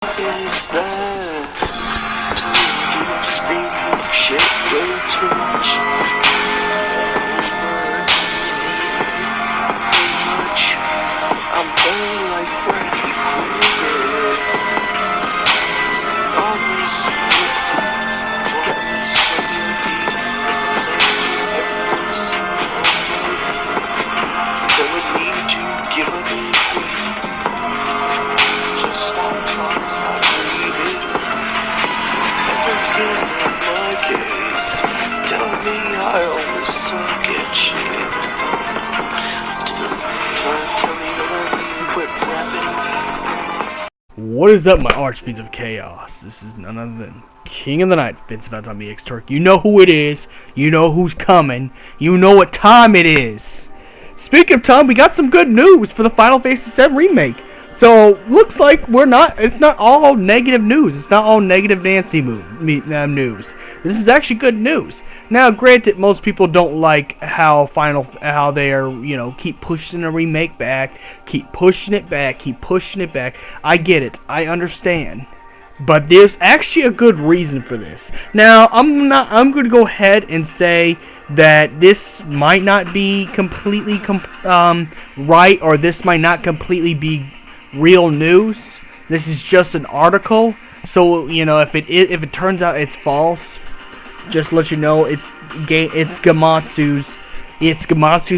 Is that you think shit way too much? I'm done like Freddy Krueger. All this is the same every single night. Telling me to give up and quit. Just stop trying, stop breathing. Everyone's getting on my case, telling me I always suck at shit. Trying to tell me to let me quit rapping. What is up, my archfiends of chaos? This is none other than King of the Night, FFVII Turk. You know who it is. You know who's coming. You know what time it is. Speaking of time, we got some good news for the Final Fantasy VII Remake. So, looks like it's not all negative news. It's not all negative Nancy news. This is actually good news. Now, granted, most people don't like how they are, keep pushing the remake back, keep pushing it back. I get it. I understand. But there's actually a good reason for this. Now, I'm going to go ahead and say that this might not be completely right, or this might not completely be real news. This is just an article. So, if it turns out it's false, just to let you know, it's Gamatsu's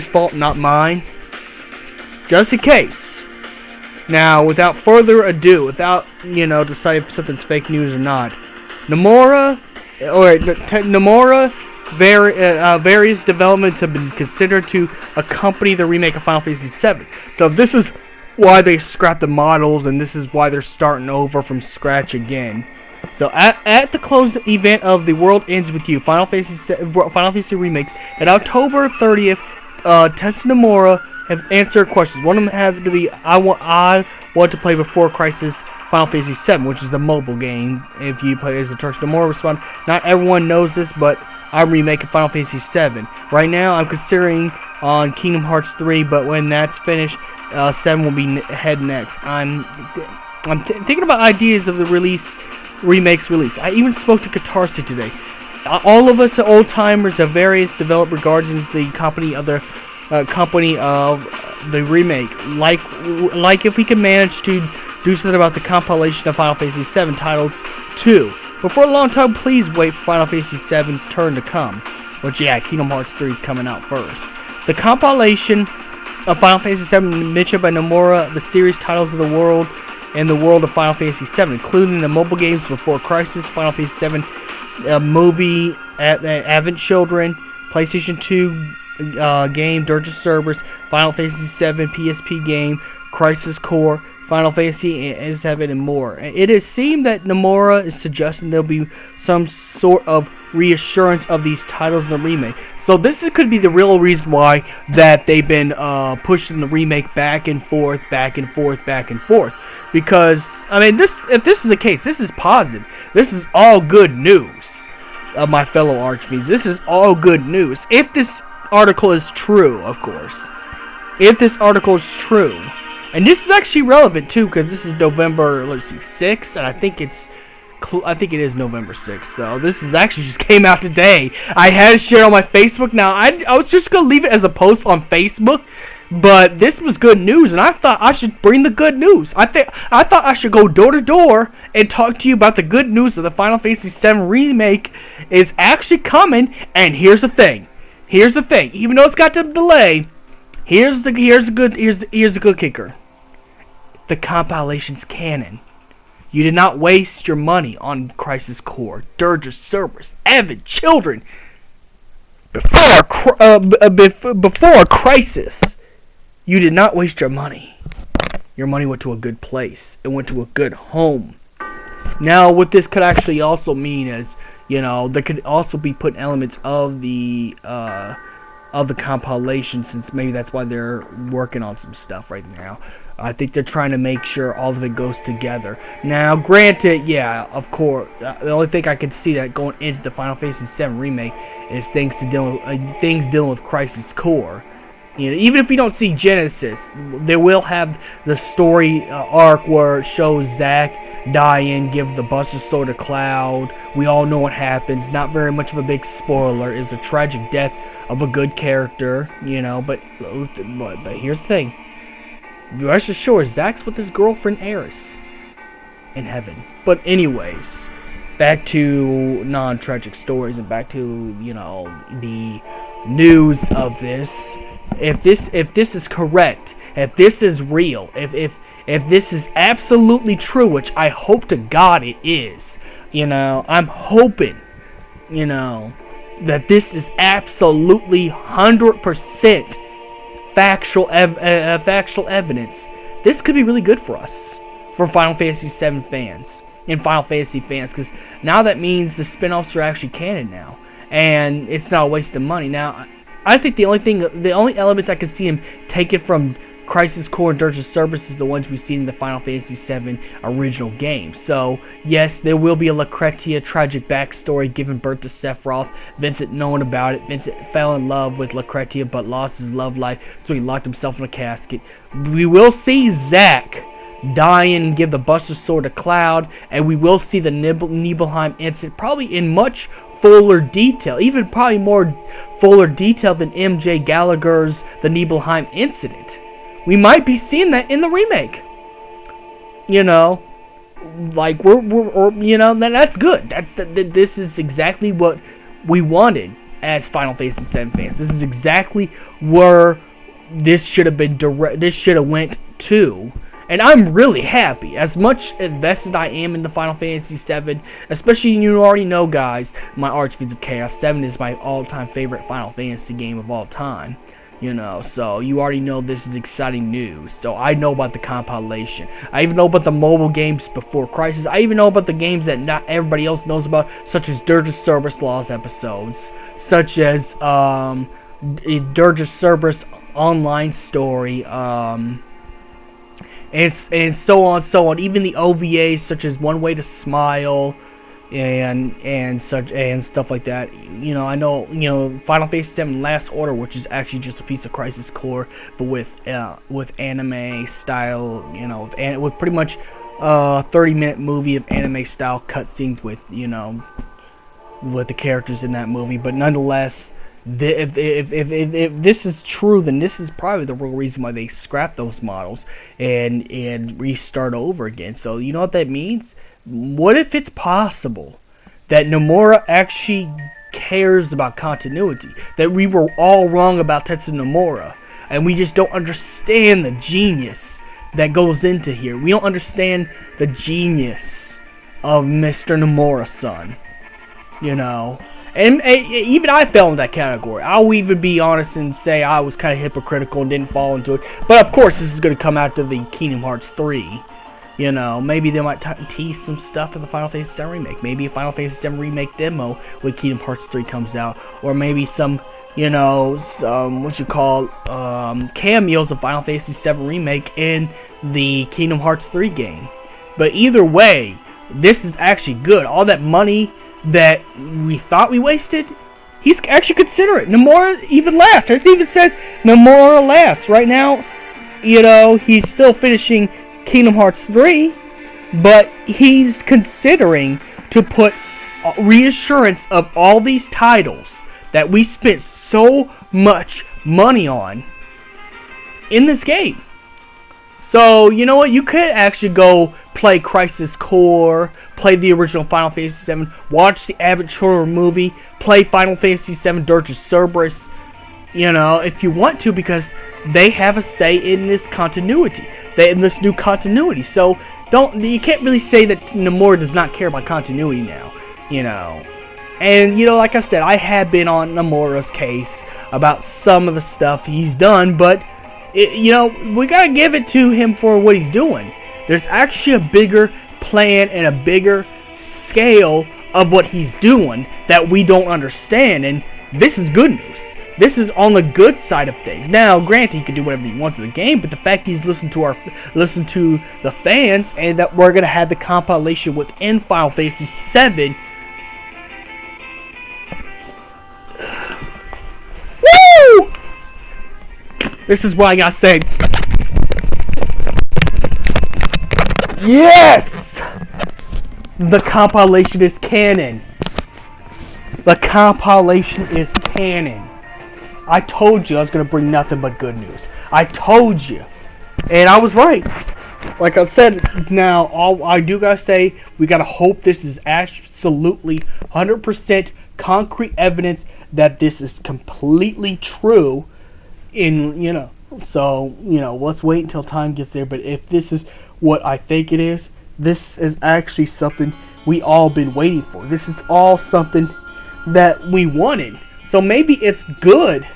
fault, not mine. Just in case. Now, without further ado, without deciding if something's fake news or not, Nomura, various developments have been considered to accompany the remake of Final Fantasy VII. So this is why they scrapped the models, and this is why they're starting over from scratch again. So at the close event of The World Ends With You, Final Fantasy Remakes, at October 30th, Tetsuya Nomura have answered questions. One of them had to be, I want to play Before Crisis Final Fantasy VII, which is the mobile game. If you play as a Tetsuya Nomura, respond, not everyone knows this, but I'm remaking Final Fantasy VII. Right now, I'm considering on Kingdom Hearts 3, but when that's finished, 7 will be head next. I'm thinking about ideas of the remake's release. I even spoke to Katarsi today. All of us old timers of various developer guardians, the company of the remake, like if we could manage to do something about the compilation of Final Fantasy VII titles too. But for a long time, please wait for Final Fantasy VII's turn to come. Which, yeah, Kingdom Hearts 3 is coming out first. The compilation of Final Fantasy VII mentioned by Nomura, the series titles of the world and the world of Final Fantasy VII, including the mobile games Before Crisis, Final Fantasy VII movie, Advent Children, PlayStation 2 game, Dirge Cerberus, Final Fantasy VII PSP game, Crisis Core, Final Fantasy VII, and more. It is seemed that Nomura is suggesting there'll be some sort of reassurance of these titles in the remake. So this could be the real reason why that they've been pushing the remake back and forth. Because, I mean, if this is the case, this is positive. This is all good news, my fellow archfiends. This is all good news. If this article is true, of course. If this article is true. And this is actually relevant too, because this is November, 6th, and I think it is November 6th. So this is actually just came out today. I had it shared on my Facebook. Now I was just gonna leave it as a post on Facebook, but this was good news, and I thought I should bring the good news. I thought I should go door to door and talk to you about the good news of the Final Fantasy VII remake is actually coming. And here's the thing. Even though it's got the delay, here's the good kicker. The compilation's canon. You did not waste your money on Crisis Core, Dirge Cerberus, Advent Children before Crisis. You did not waste your money. Your money went to a good place. It went to a good home. Now, what this could actually also mean is, there could also be put elements of the compilation, since maybe that's why they're working on some stuff right now. I think they're trying to make sure all of it goes together. Now, granted, yeah, of course, the only thing I can see that going into the Final Fantasy VII remake is things dealing with Crisis Core. Even if we don't see Genesis, they will have the story arc where it shows Zack die in, give the Buster Sword to Cloud. We all know what happens. Not very much of a big spoiler. It's a tragic death of a good character, you know. But here's the thing. Rest assured, Zack's with his girlfriend Eris in heaven. But anyways, back to non-tragic stories and back to, you know, the news of this. If this is correct, if this is real, if this is absolutely true, which I hope to God it is, you know, I'm hoping, you know, that this is absolutely 100% factual evidence. This could be really good for us, for Final Fantasy VII fans and Final Fantasy fans, because now that means the spin-offs are actually canon now, and it's not a waste of money. Now, I think the only elements I can see him taking from Crisis Core and Dirge of Cerberus is the ones we've seen in the Final Fantasy VII original game. So, yes, there will be a Lucretia tragic backstory giving birth to Sephiroth. Vincent knowing about it. Vincent fell in love with Lucretia but lost his love life, so he locked himself in a casket. We will see Zack die and give the Buster Sword to Cloud, and we will see the Nibelheim incident probably in much fuller detail, even probably more fuller detail than MJ Gallagher's The Nibelheim Incident. We might be seeing that in the remake. You know, like we're you know, that's good. This is exactly what we wanted as Final Fantasy VII fans. This is exactly where this should have been this should have went to. And I'm really happy. As much invested I am in the Final Fantasy VII, especially, you already know, guys, my Archfiends of Chaos 7 is my all-time favorite Final Fantasy game of all time. You know, so you already know this is exciting news. So I know about the compilation. I even know about the mobile games before Crisis. I even know about the games that not everybody else knows about, such as Dirge of Cerberus Lost episodes, such as Dirge of Cerberus online story, and so on, so on. Even the OVAs, such as One Way to Smile, and stuff like that. You know, I know, you know, Final Fantasy VII Last Order, which is actually just a piece of Crisis Core, but with anime style, you know, with pretty much 30-minute movie of anime style cutscenes with, you know, with the characters in that movie. But nonetheless, if this is true, then this is probably the real reason why they scrapped those models and restart over again. So you know what that means? What if it's possible that Nomura actually cares about continuity? That we were all wrong about Tetsuya Nomura, and we just don't understand the genius that goes into here. We don't understand the genius of Mr. Nomura-san. You know, and even I fell in that category. I'll even be honest and say I was kind of hypocritical and didn't fall into it. But of course, this is going to come after the Kingdom Hearts 3. You know, maybe they might tease some stuff in the Final Fantasy VII Remake. Maybe a Final Fantasy VII Remake demo when Kingdom Hearts 3 comes out. Or maybe some, you know, cameos of Final Fantasy VII Remake in the Kingdom Hearts 3 game. But either way, this is actually good. All that money that we thought we wasted, he's actually considering it. Nomura even laughed. It even says Nomura laughs. Right now, you know, he's still finishing Kingdom Hearts 3, but he's considering to put reassurance of all these titles that we spent so much money on in this game. So, you know what? You could actually go play Crisis Core, play the original Final Fantasy VII, watch the Avatar movie, play Final Fantasy VII Dirge of Cerberus, you know, if you want to, because they have a say in this continuity. In this new continuity. So you can't really say that Nomura does not care about continuity now, you know. And, you know, like I said, I have been on Nomura's case about some of the stuff he's done, but you know, we gotta give it to him for what he's doing. There's actually a bigger plan and a bigger scale of what he's doing that we don't understand, and this is good news. This is on the good side of things. Now, granted, he can do whatever he wants in the game, but the fact he's listened to the fans, and that we're gonna have the compilation within Final Fantasy VII. Woo! This is what I gotta say. Yes! The compilation is canon. The compilation is canon. I told you I was going to bring nothing but good news. I told you. And I was right. Like I said, now, all I do gotta say, we gotta hope this is absolutely 100% concrete evidence that this is completely true. So, let's wait until time gets there. But if this is what I think it is, this is actually something we all been waiting for. This is all something that we wanted. So maybe it's good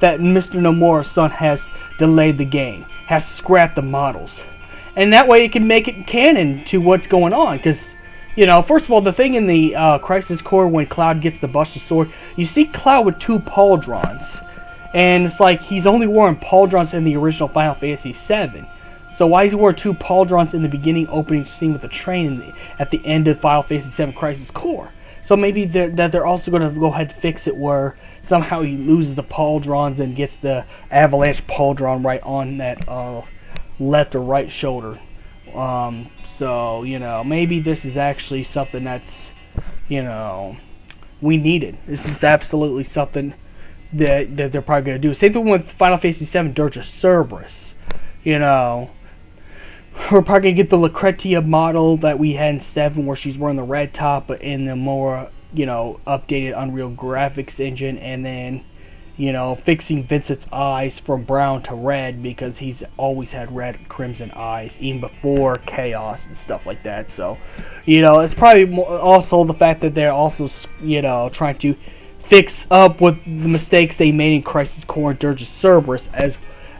that Mr. Nomura's son has delayed the game, has scrapped the models. And that way it can make it canon to what's going on. Because, first of all, the thing in the Crisis Core when Cloud gets the Buster Sword, you see Cloud with 2 pauldrons. And it's like he's only wearing pauldrons in the original Final Fantasy VII. So why is he wearing 2 pauldrons in the beginning opening scene with the train at the end of Final Fantasy VII Crisis Core? So maybe they're also going to go ahead and fix it where somehow he loses the pauldrons and gets the avalanche pauldron right on that left or right shoulder. So, maybe this is actually something that's, we needed. This is absolutely something that they're probably going to do. Same thing with Final Fantasy VII Dirge of Cerberus. We're probably going to get the Lucretia model that we had in 7 where she's wearing the red top but in the more, updated Unreal Graphics engine, and then, fixing Vincent's eyes from brown to red because he's always had red crimson eyes even before Chaos and stuff like that. So, it's probably also the fact that they're also, trying to fix up with the mistakes they made in Crisis Core and Dirge of Cerberus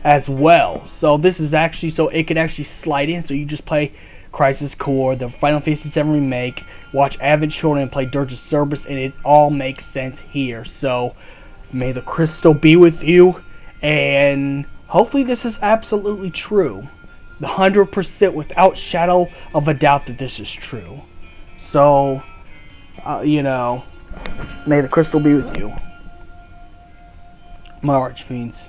as well. So this is actually so it can actually slide in. So you just play Crisis Core, the Final Fantasy VII Remake, watch Advent Children, and play Dirge of Cerberus, and it all makes sense here. So may the crystal be with you, and hopefully this is absolutely true. 100% without shadow of a doubt that this is true. So, may the crystal be with you, my archfiends.